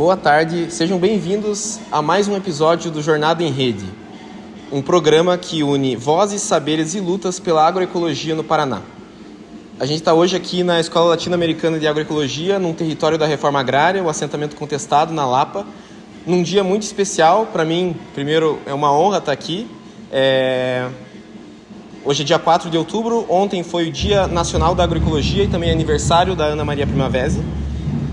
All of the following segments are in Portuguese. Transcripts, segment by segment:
boa tarde, sejam bem-vindos a mais um episódio do Jornada em Rede, um programa que une vozes, saberes e lutas pela agroecologia no Paraná. A gente está hoje aqui na Escola Latino-Americana de Agroecologia, num território da Reforma Agrária, o assentamento contestado na Lapa, num dia muito especial. Para mim, primeiro, é uma honra estar aqui. Hoje é dia 4 de outubro, ontem foi o Dia Nacional da Agroecologia e também aniversário da Ana Maria Primavesi.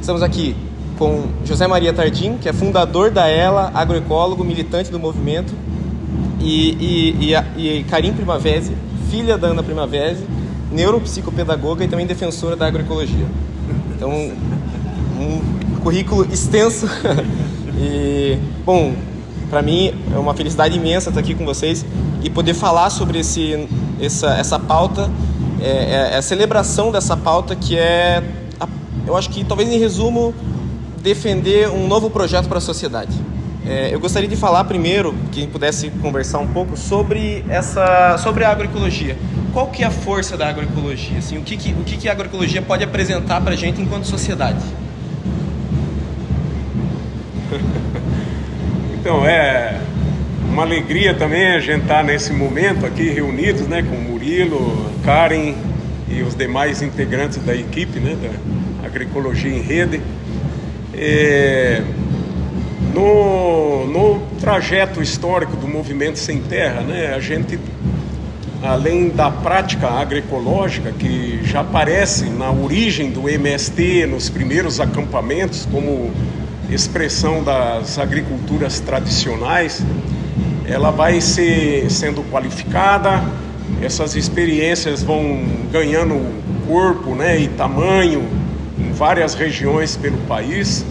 Estamos aqui com José Maria Tardim, que é fundador da ELA, agroecólogo, militante do movimento, e Karim Primavesi, filha da Ana Primavesi, neuropsicopedagoga e também defensora da agroecologia. Então, um currículo extenso. E, bom, para mim é uma felicidade imensa estar aqui com vocês e poder falar sobre essa pauta, a celebração dessa pauta que eu acho que talvez em resumo, defender um novo projeto para a sociedade. Eu gostaria de falar primeiro, que pudesse conversar um pouco sobre a agroecologia. Qual que é a força da agroecologia? Assim, o que a agroecologia pode apresentar para a gente enquanto sociedade? Então, é uma alegria também a gente estar nesse momento aqui reunidos, né, com o Murilo, Karen e os demais integrantes da equipe, né, da Agroecologia em Rede. No trajeto histórico do Movimento Sem Terra, né, a gente, além da prática agroecológica, que já aparece na origem do MST, nos primeiros acampamentos, como expressão das agriculturas tradicionais, ela vai sendo qualificada, essas experiências vão ganhando corpo, né, e tamanho em várias regiões pelo país,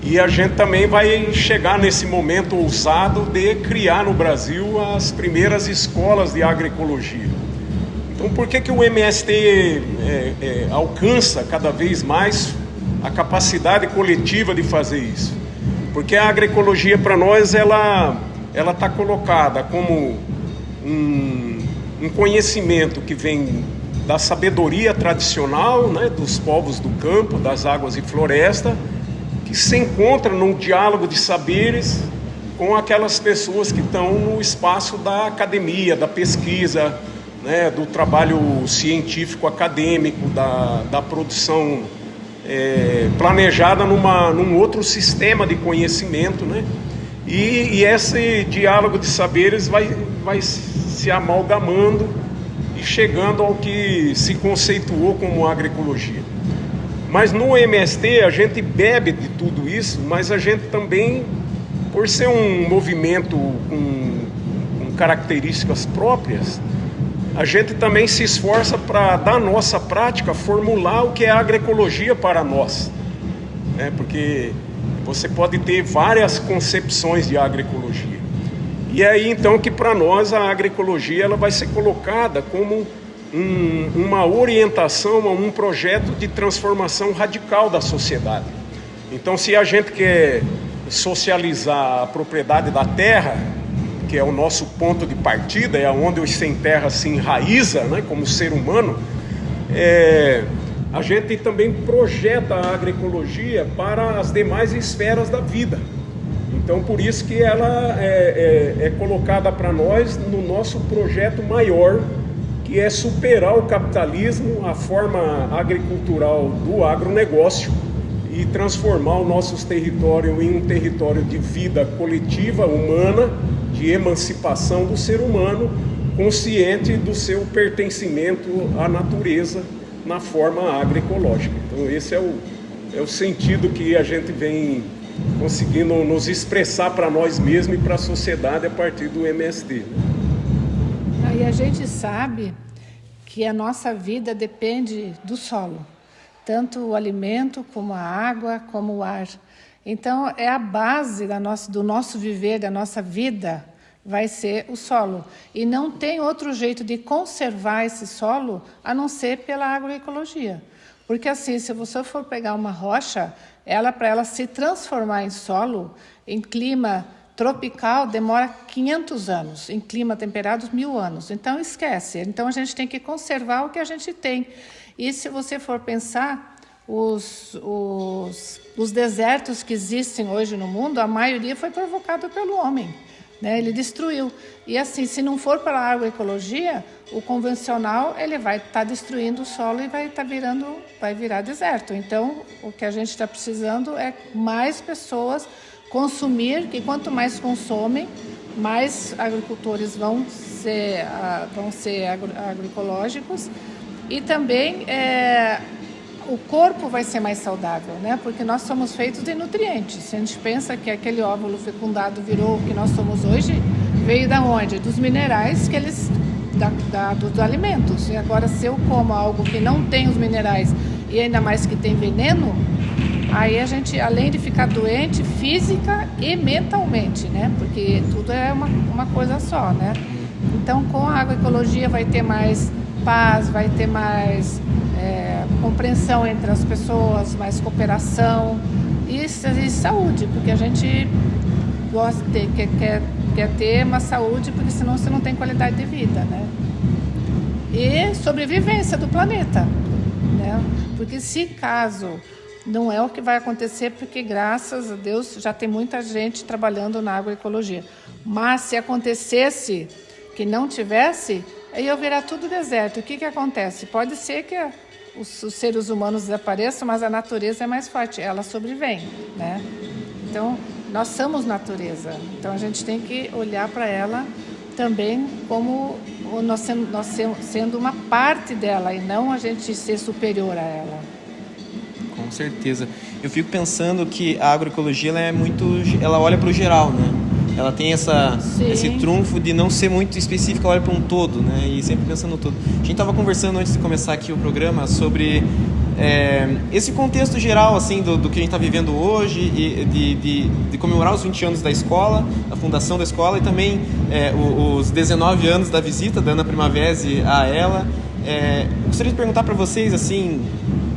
e a gente também vai chegar nesse momento ousado de criar no Brasil as primeiras escolas de agroecologia. Então, por que o MST alcança cada vez mais a capacidade coletiva de fazer isso? Porque a agroecologia para nós ela está colocada como um conhecimento que vem da sabedoria tradicional, né, dos povos do campo, das águas e floresta, que se encontra num diálogo de saberes com aquelas pessoas que estão no espaço da academia, da pesquisa, né, do trabalho científico acadêmico, da produção planejada num outro sistema de conhecimento, né? E esse diálogo de saberes vai se amalgamando e chegando ao que se conceituou como agroecologia. Mas no MST a gente bebe de tudo isso, mas a gente também, por ser um movimento com características próprias, a gente também se esforça para, da nossa prática, formular o que é agroecologia para nós, né? Porque você pode ter várias concepções de agroecologia. E é aí então que para nós a agroecologia ela vai ser colocada como uma orientação a um projeto de transformação radical da sociedade. Então, se a gente quer socializar a propriedade da terra, que é o nosso ponto de partida, é onde o sem terra se enraiza, né, como ser humano, a gente também projeta a agroecologia para as demais esferas da vida. Então, por isso que ela é colocada para nós no nosso projeto maior, que é superar o capitalismo, a forma agricultural do agronegócio e transformar o nosso território em um território de vida coletiva, humana, de emancipação do ser humano, consciente do seu pertencimento à natureza na forma agroecológica. Então esse é o sentido que a gente vem conseguindo nos expressar para nós mesmos e para a sociedade a partir do MST. E a gente sabe que a nossa vida depende do solo, tanto o alimento como a água, como o ar. Então é a base do nosso viver, da nossa vida, vai ser o solo. E não tem outro jeito de conservar esse solo a não ser pela agroecologia. Porque assim, se você for pegar uma rocha, para ela se transformar em solo, em clima tropical, demora 500 anos. Em clima temperado, 1000 anos. Então esquece. Então a gente tem que conservar o que a gente tem. E se você for pensar, os desertos que existem hoje no mundo, a maioria foi provocado pelo homem, né? Ele destruiu. E assim, se não for para a agroecologia, o convencional ele vai estar destruindo o solo e vai virar deserto. Então, o que a gente está precisando é mais pessoas consumir, que quanto mais consomem, mais agricultores vão ser agroecológicos, e também o corpo vai ser mais saudável, né? Porque nós somos feitos de nutrientes. Se a gente pensa que aquele óvulo fecundado virou o que nós somos hoje, veio da onde? Dos minerais que eles dos alimentos. E agora, se eu como algo que não tem os minerais e ainda mais que tem veneno, aí a gente, além de ficar doente física e mentalmente, né? Porque tudo é uma coisa só, né? Então, com a agroecologia vai ter mais paz, vai ter mais compreensão entre as pessoas, mais cooperação e saúde, porque a gente gosta quer ter uma saúde, porque senão você não tem qualidade de vida, né? E sobrevivência do planeta, né? Porque se caso não é o que vai acontecer, porque graças a Deus já tem muita gente trabalhando na agroecologia, mas se acontecesse que não tivesse, aí ia virar tudo deserto. O que acontece? Pode ser que os seres humanos desapareçam, mas a natureza é mais forte, ela sobrevém, né? Então, nós somos natureza, então a gente tem que olhar para ela também como nós sendo uma parte dela e não a gente ser superior a ela. Com certeza. Eu fico pensando que a agroecologia ela olha para o geral, né? Ela tem esse trunfo de não ser muito específica, ela olha para um todo, né? E sempre pensando no todo. A gente estava conversando antes de começar aqui o programa sobre esse contexto geral, assim, do que a gente está vivendo hoje, e de comemorar os 20 anos da escola, da fundação da escola, e também os 19 anos da visita da Ana Primavesi a ela. Gostaria de perguntar para vocês, assim,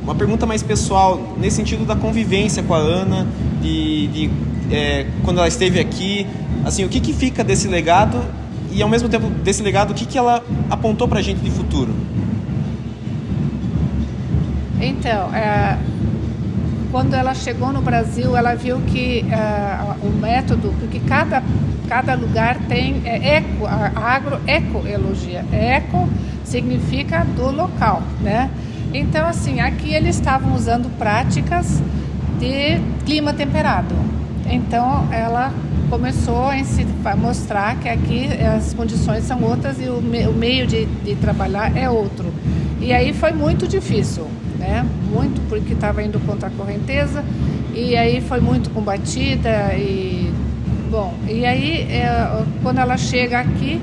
uma pergunta mais pessoal, nesse sentido da convivência com a Ana, quando ela esteve aqui, assim, o que fica desse legado e, ao mesmo tempo, desse legado, o que ela apontou para a gente de futuro? Então, quando ela chegou no Brasil, ela viu que o método, porque cada lugar tem a agroecologia. Eco significa do local, né? Então, assim, aqui eles estavam usando práticas de clima temperado. Então, ela começou a mostrar que aqui as condições são outras e o meio de trabalhar é outro. E aí foi muito difícil, né? Muito, porque estava indo contra a correnteza, e aí foi muito combatida. E aí, quando ela chega aqui,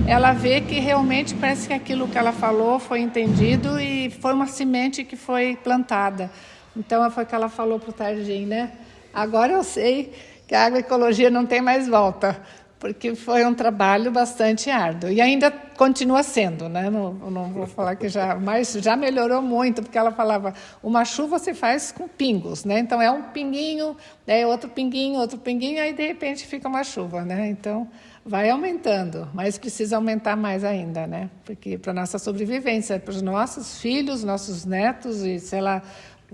ela vê que realmente parece que aquilo que ela falou foi entendido e foi uma semente que foi plantada. Então, foi o que ela falou para o Targim, né? Agora eu sei que a agroecologia não tem mais volta, porque foi um trabalho bastante árduo. E ainda continua sendo, né? Não vou falar que mas já melhorou muito, porque ela falava, uma chuva se faz com pingos, né? Então, é um pinguinho, outro pinguinho, aí de repente fica uma chuva, né? Então, vai aumentando, mas precisa aumentar mais ainda, né? Porque para a nossa sobrevivência, para os nossos filhos, nossos netos e, sei lá,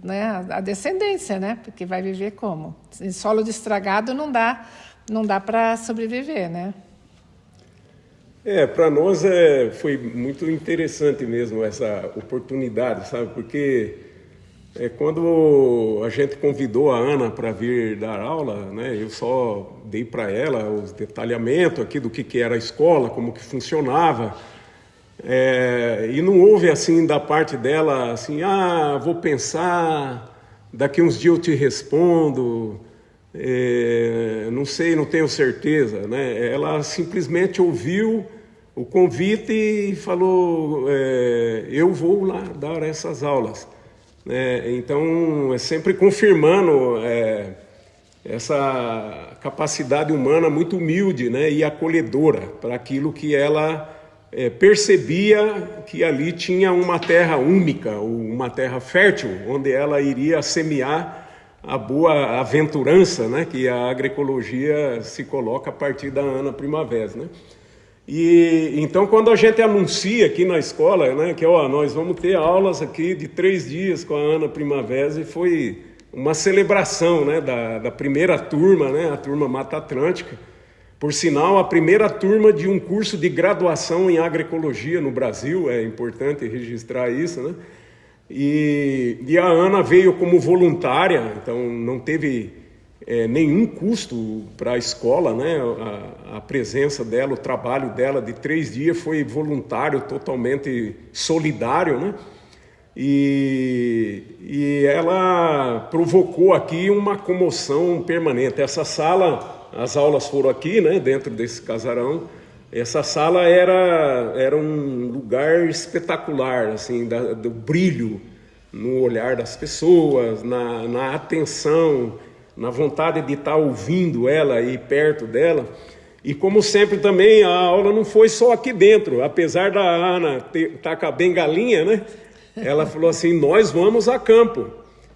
né, a descendência, né? Porque vai viver como? Em solo de estragado não dá para sobreviver, né? Para nós foi muito interessante mesmo essa oportunidade, sabe? Porque quando a gente convidou a Ana para vir dar aula, né? Eu só dei para ela os detalhamentos aqui do que era a escola, como que funcionava. E não houve assim da parte dela assim, vou pensar, daqui uns dias eu te respondo, não sei, não tenho certeza, né? Ela simplesmente ouviu o convite e falou, eu vou lá dar essas aulas, né? Então, sempre confirmando essa capacidade humana muito humilde, né? E acolhedora para aquilo que ela percebia que ali tinha uma terra úmica, uma terra fértil, onde ela iria semear a boa aventurança, né, que a agroecologia se coloca a partir da Ana Primavesi, né? E então, quando a gente anuncia aqui na escola, né, que nós vamos ter aulas aqui de 3 dias com a Ana Primavera, foi uma celebração, né, da primeira turma, né, a turma Mata Atlântica. Por sinal, a primeira turma de um curso de graduação em agroecologia no Brasil, é importante registrar isso, né? E a Ana veio como voluntária, então não teve nenhum custo para a escola, né? A presença dela, o trabalho dela de 3 dias foi voluntário, totalmente solidário, né? E ela provocou aqui uma comoção permanente. Essa sala, as aulas foram aqui, né? Dentro desse casarão. Essa sala era um lugar espetacular, assim, do brilho no olhar das pessoas, na atenção, na vontade de estar ouvindo ela e perto dela. E como sempre também, a aula não foi só aqui dentro. Apesar da Ana estar com a bengalinha, né? Ela falou assim, nós vamos a campo.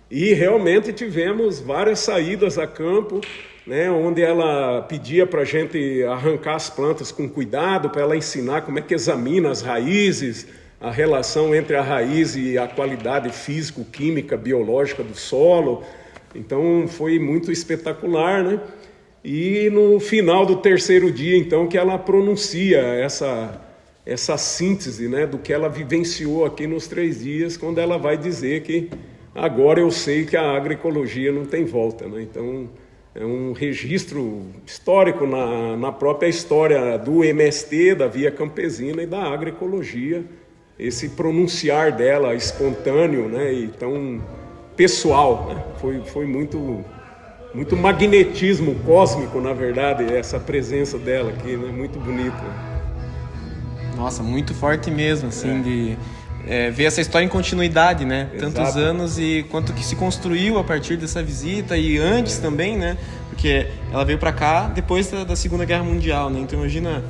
E realmente tivemos várias saídas a campo, né? Onde ela pedia para a gente arrancar as plantas com cuidado, para ela ensinar como é que examina as raízes, a relação entre a raiz e a qualidade físico-química, biológica do solo. Então foi muito espetacular, né? E no final do 3º dia, então, que ela pronuncia essa síntese, né, do que ela vivenciou aqui nos 3 dias, quando ela vai dizer que agora eu sei que a agroecologia não tem volta, né? Então é um registro histórico na própria história do MST, da Via Campesina e da agroecologia, esse pronunciar dela espontâneo, né, e tão pessoal, né? Foi muito magnetismo cósmico, na verdade, essa presença dela aqui, né? Muito bonita. Nossa, muito forte mesmo, assim, de ver essa história em continuidade, né? Exato. Tantos anos e quanto que se construiu a partir dessa visita e antes também, né? Porque ela veio para cá depois da Segunda Guerra Mundial, né? Então imagina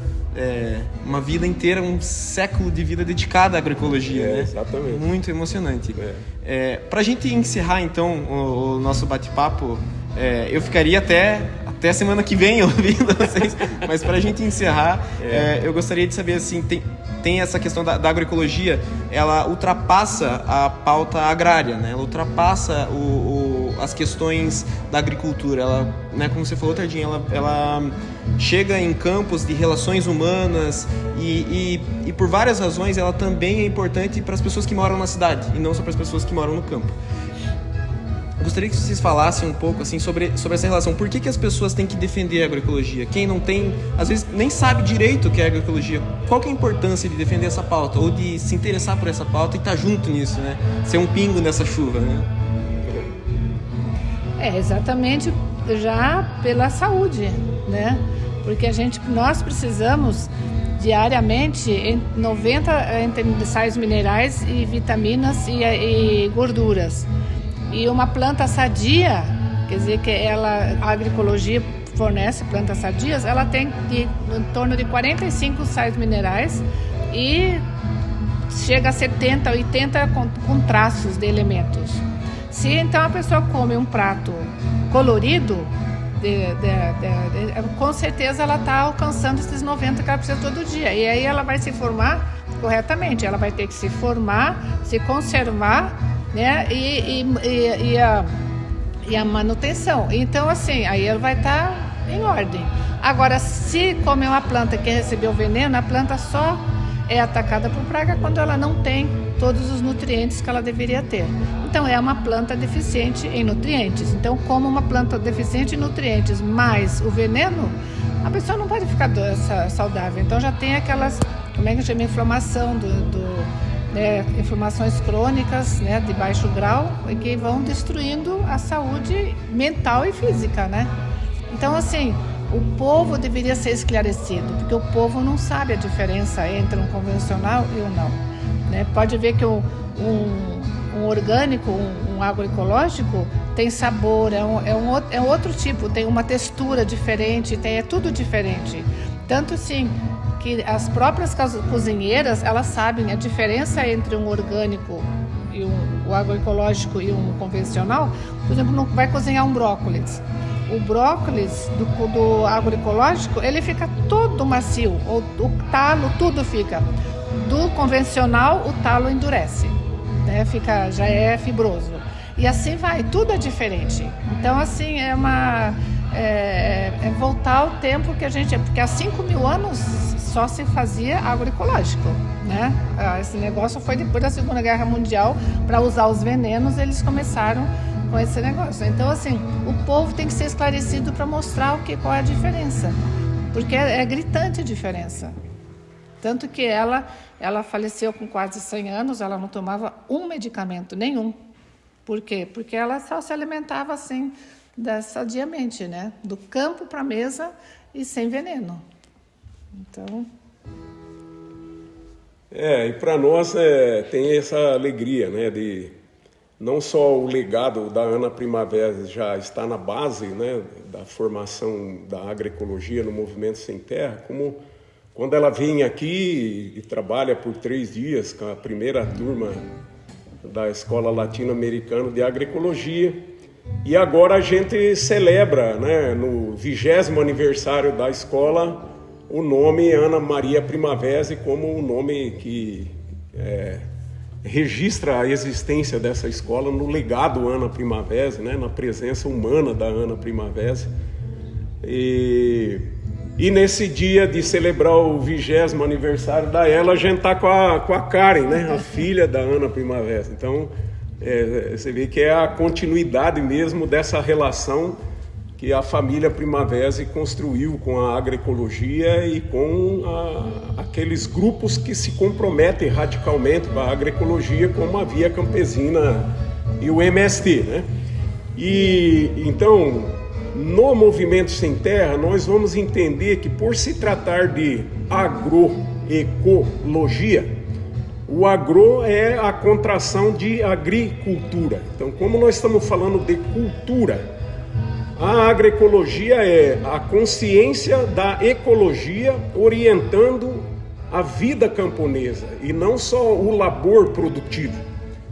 uma vida inteira, um século de vida dedicada à agroecologia, né? Exatamente. Muito emocionante. Para a gente encerrar, então, o nosso bate-papo, eu ficaria até semana que vem ouvindo vocês, mas para a gente encerrar, eu gostaria de saber, assim, tem essa questão da agroecologia, ela ultrapassa a pauta agrária, né? Ela ultrapassa as questões da agricultura, ela, né, como você falou, Tardinha, ela chega em campos de relações humanas e por várias razões ela também é importante para as pessoas que moram na cidade e não só para as pessoas que moram no campo. Eu gostaria que vocês falassem um pouco assim, sobre essa relação. Por que as pessoas têm que defender a agroecologia? Quem não tem, às vezes, nem sabe direito o que é agroecologia. Qual que é a importância de defender essa pauta? Ou de se interessar por essa pauta e estar junto nisso, né? Ser um pingo nessa chuva, né? Exatamente já pela saúde, né? Porque nós precisamos diariamente 90 entre sais minerais e vitaminas e gorduras. E uma planta sadia, quer dizer que a agroecologia fornece plantas sadias, ela tem em torno de 45 sais minerais e chega a 70, 80 com traços de elementos. Se então a pessoa come um prato colorido, com certeza ela está alcançando esses 90 que ela precisa todo dia. E aí ela vai se formar corretamente, ela vai ter que se formar, se conservar, né? E a manutenção. Então, assim, aí ela vai estar em ordem. Agora, se comer uma planta que recebeu veneno, a planta só é atacada por praga quando ela não tem todos os nutrientes que ela deveria ter. Então, é uma planta deficiente em nutrientes. Então, como uma planta deficiente em nutrientes mais o veneno, a pessoa não pode ficar saudável. Então, já tem aquelas, como é que chama, inflamação inflamações crônicas, né, de baixo grau, que vão destruindo a saúde mental e física, né? Então, assim, o povo deveria ser esclarecido, porque o povo não sabe a diferença entre um convencional e um não, né? Pode ver que um orgânico, um agroecológico, tem sabor, é outro tipo, tem uma textura diferente, é tudo diferente. Tanto assim que as próprias cozinheiras, elas sabem a diferença entre um orgânico e o agroecológico e um convencional. Por exemplo, não vai cozinhar um brócolis. o brócolis do agroecológico, ele fica todo macio, o talo, tudo fica. Do convencional, o talo endurece, né? Já é fibroso. E assim vai, tudo é diferente. Então, assim, é voltar ao tempo que a gente... Porque há 5.000 anos só se fazia agroecológico, né? Esse negócio foi depois da Segunda Guerra Mundial, para usar os venenos, eles começaram com esse negócio. Então, assim, o povo tem que ser esclarecido para mostrar qual é a diferença. Porque é gritante a diferença. Tanto que ela faleceu com quase 100 anos, ela não tomava um medicamento, nenhum. Por quê? Porque ela só se alimentava assim, sadiamente, né? Do campo para a mesa e sem veneno. Então... E para nós tem essa alegria, né? De não só o legado da Ana Primavera já está na base, né, da formação da agroecologia no Movimento Sem Terra, como quando ela vem aqui e trabalha por 3 dias com a primeira turma da Escola Latino-Americana de Agroecologia. E agora a gente celebra, né, no 20º aniversário da escola, o nome Ana Maria Primavera como o nome que registra a existência dessa escola no legado Ana Primavera, né, na presença humana da Ana Primavera. E nesse dia de celebrar o 20º aniversário da ela, a gente está com a Karen, né, a filha da Ana Primavera. Então, você vê que é a continuidade mesmo dessa relação que a família Primavera construiu com a agroecologia e com aqueles grupos que se comprometem radicalmente com a agroecologia, como a Via Campesina e o MST, né? E então, no Movimento Sem Terra, nós vamos entender que, por se tratar de agroecologia, o agro é a contração de agricultura. Então, como nós estamos falando de cultura, a agroecologia é a consciência da ecologia orientando a vida camponesa e não só o labor produtivo,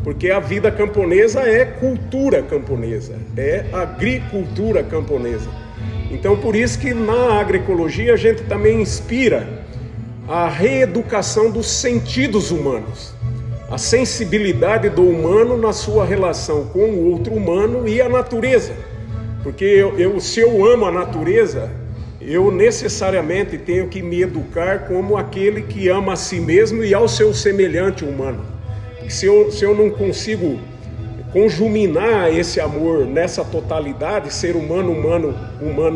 porque a vida camponesa é cultura camponesa, é agricultura camponesa. Então, por isso que na agroecologia a gente também inspira a reeducação dos sentidos humanos, a sensibilidade do humano na sua relação com o outro humano e a natureza. Porque se eu amo a natureza, eu necessariamente tenho que me educar como aquele que ama a si mesmo e ao seu semelhante humano. Se eu não consigo conjuminar esse amor nessa totalidade, ser humano,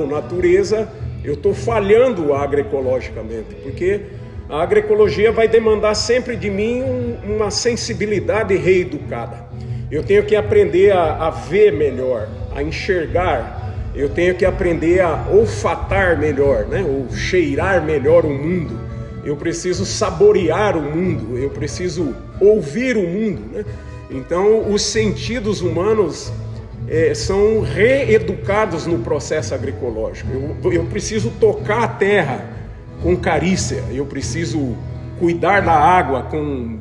natureza, eu estou falhando agroecologicamente, porque a agroecologia vai demandar sempre de mim uma sensibilidade reeducada. Eu tenho que aprender a ver melhor, a enxergar. Eu tenho que aprender a olfatar melhor, né? Ou cheirar melhor o mundo. Eu preciso saborear o mundo, eu preciso ouvir o mundo, né? Então, os sentidos humanos são reeducados no processo agroecológico. Eu preciso tocar a terra com carícia, eu preciso cuidar da água com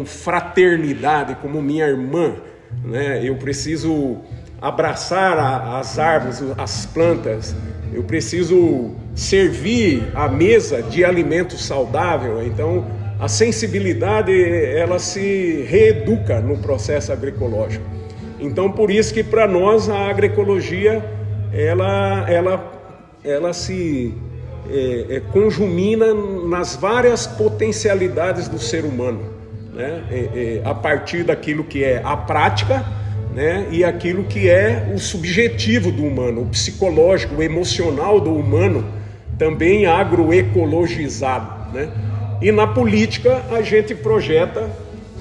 fraternidade, como minha irmã, né? Eu preciso abraçar as árvores, as plantas, eu preciso servir a mesa de alimento saudável. Então, a sensibilidade, ela se reeduca no processo agroecológico. Então, por isso que para nós a agroecologia, ela se conjumina nas várias potencialidades do ser humano, né? A partir daquilo que é a prática, né? E aquilo que é o subjetivo do humano, o psicológico, o emocional do humano, também agroecologizado, né? E na política a gente projeta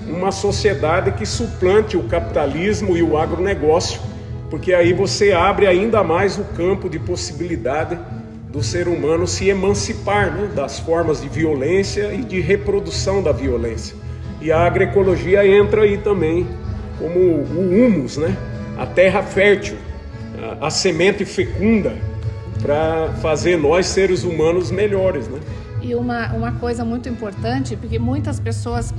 uma sociedade que suplante o capitalismo e o agronegócio, porque aí você abre ainda mais o campo de possibilidade do ser humano se emancipar, né, das formas de violência e de reprodução da violência. E a agroecologia entra aí também como o humus, né, a terra fértil, a semente fecunda para fazer nós seres humanos melhores, né? E uma coisa muito importante, porque muitas pessoas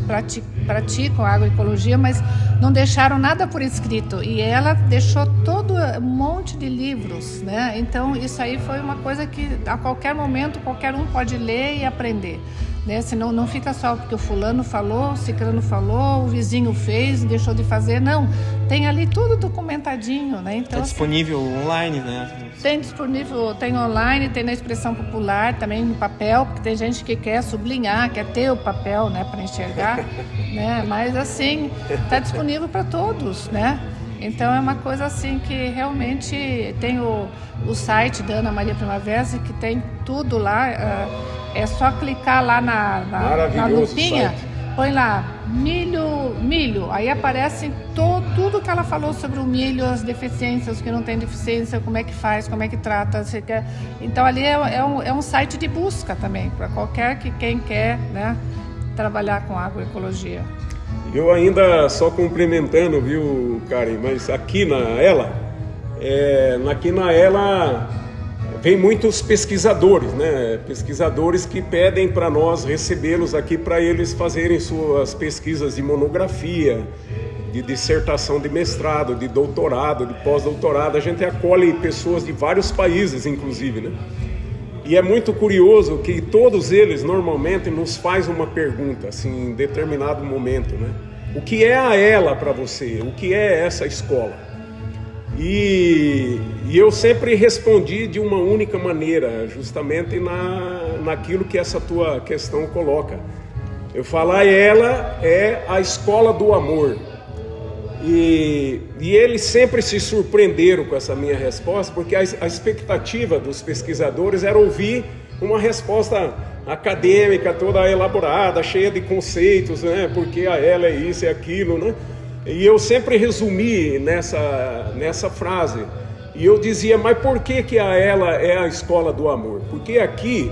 praticam a agroecologia, mas não deixaram nada por escrito. E ela deixou todo um monte de livros, né? Então, isso aí foi uma coisa que a qualquer momento qualquer um pode ler e aprender, né? Senão não fica só porque o fulano falou, o ciclano falou, o vizinho fez, deixou de fazer. Não, tem ali tudo documentadinho, né? Então, disponível online, né? Tem disponível, tem online, tem na expressão popular, também no papel, porque tem gente que quer sublinhar, quer ter o papel, né, para enxergar, né? Mas assim, está disponível para todos, né? Então é uma coisa assim que realmente tem o site da Ana Maria Primavesi, que tem tudo lá, é só clicar lá na lupinha, põe lá milho, aí aparece tudo que ela falou sobre o milho, as deficiências, que não tem deficiência, como é que faz, como é que trata. Então ali é um site de busca também, para quem quer, né, trabalhar com agroecologia. Eu ainda só complementando, viu, Karen, mas aqui na Ela vem muitos pesquisadores, né? Pesquisadores que pedem para nós recebê-los aqui para eles fazerem suas pesquisas de monografia, de dissertação de mestrado, de doutorado, de pós-doutorado. A gente acolhe pessoas de vários países, inclusive, né? E é muito curioso que todos eles normalmente nos fazem uma pergunta, assim, em determinado momento, né? O que é a Ela para você? O que é essa escola? E eu sempre respondi de uma única maneira, justamente naquilo que essa tua questão coloca. Eu falo, ela é a escola do amor. E eles sempre se surpreenderam com essa minha resposta, porque a expectativa dos pesquisadores era ouvir uma resposta acadêmica, toda elaborada, cheia de conceitos, né? Porque a ela é isso, é aquilo, né? E eu sempre resumi nessa frase. E eu dizia, mas por que a ela é a escola do amor? Porque aqui,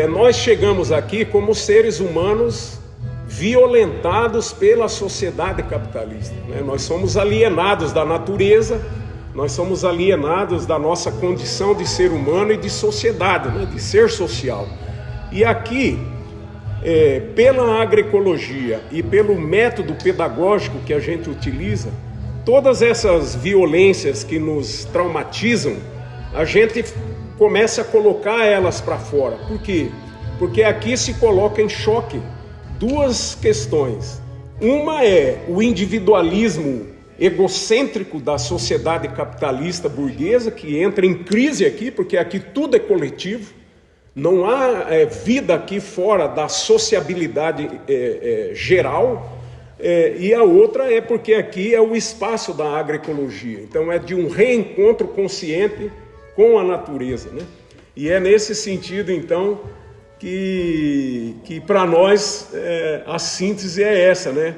nós chegamos aqui como seres humanos violentados pela sociedade capitalista, né? Nós somos alienados da natureza, nós somos alienados da nossa condição de ser humano e de sociedade, né? De ser social. E aqui, pela agroecologia e pelo método pedagógico que a gente utiliza, todas essas violências que nos traumatizam, a gente começa a colocar elas para fora. Por quê? Porque aqui se coloca em choque duas questões. Uma é o individualismo egocêntrico da sociedade capitalista burguesa, que entra em crise aqui, porque aqui tudo é coletivo. Não há vida aqui fora da sociabilidade geral. E a outra é porque aqui é o espaço da agroecologia. Então é de um reencontro consciente com a natureza, né? E é nesse sentido, então, que para nós a síntese é essa, né?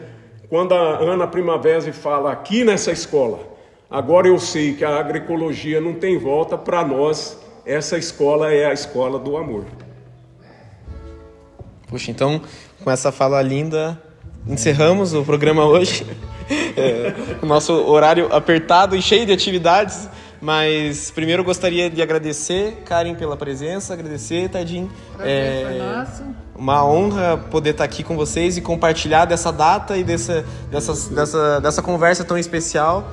Quando a Ana Primavesi fala aqui nessa escola, agora eu sei que a agroecologia não tem volta, para nós essa escola é a escola do amor. Puxa, então, com essa fala linda, encerramos o programa hoje. O nosso horário apertado e cheio de atividades, mas primeiro eu gostaria de agradecer, Karen, pela presença, agradecer, Tadim. Prazer foi nosso. Uma honra poder estar aqui com vocês e compartilhar dessa data e dessa conversa tão especial.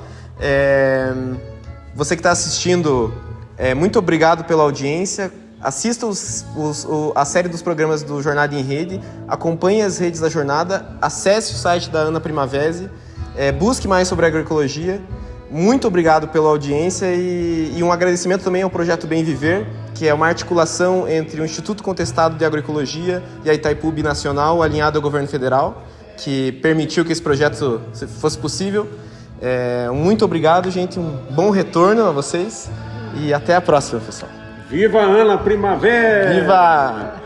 Você que está assistindo, muito obrigado pela audiência. Assista a série dos programas do Jornada em Rede, acompanhe as redes da Jornada, acesse o site da Ana Primavesi, busque mais sobre agroecologia. Muito obrigado pela audiência e um agradecimento também ao Projeto Bem Viver, que é uma articulação entre o Instituto Contestado de Agroecologia e a Itaipu Binacional, alinhado ao governo federal, que permitiu que esse projeto fosse possível. Muito obrigado, gente. Um bom retorno a vocês e até a próxima, pessoal. Viva Ana Primavesi! Viva!